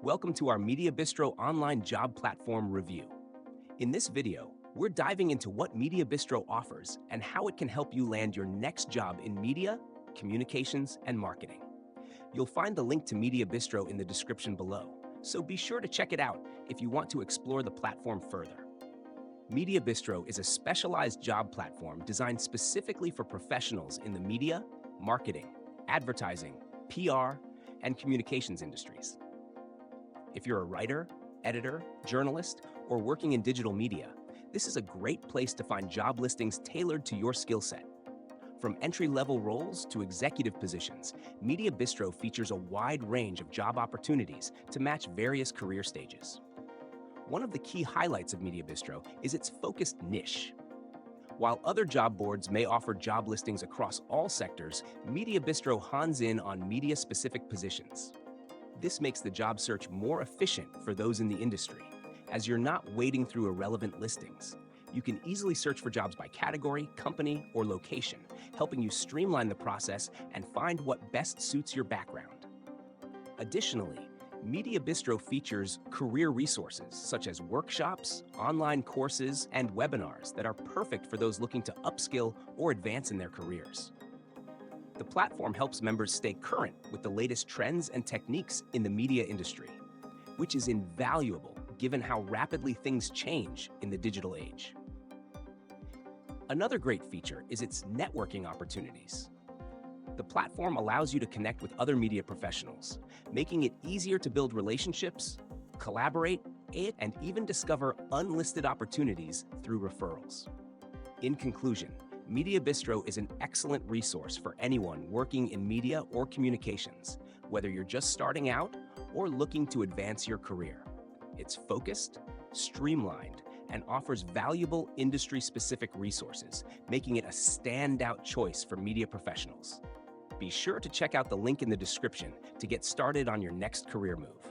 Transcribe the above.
Welcome to our Mediabistro online job platform review. In this video, we're diving into what Mediabistro offers and how it can help you land your next job in media, communications, and marketing. You'll find the link to Mediabistro in the description below, so be sure to check it out if you want to explore the platform further. Mediabistro is a specialized job platform designed specifically for professionals in the media, marketing, advertising, PR, and communications industries. If you're a writer, editor, journalist, or working in digital media, this is a great place to find job listings tailored to your skill set. From entry-level roles to executive positions, Mediabistro features a wide range of job opportunities to match various career stages. One of the key highlights of Mediabistro is its focused niche. While other job boards may offer job listings across all sectors, Mediabistro hones in on media-specific positions. This makes the job search more efficient for those in the industry, as you're not wading through irrelevant listings. You can easily search for jobs by category, company, or location, helping you streamline the process and find what best suits your background. Additionally, Mediabistro features career resources such as workshops, online courses, and webinars that are perfect for those looking to upskill or advance in their careers. The platform helps members stay current with the latest trends and techniques in the media industry, which is invaluable given how rapidly things change in the digital age. Another great feature is its networking opportunities. The platform allows you to connect with other media professionals, making it easier to build relationships, collaborate, and even discover unlisted opportunities through referrals. In conclusion, Mediabistro is an excellent resource for anyone working in media or communications, whether you're just starting out or looking to advance your career. It's focused, streamlined, and offers valuable industry-specific resources, making it a standout choice for media professionals. Be sure to check out the link in the description to get started on your next career move.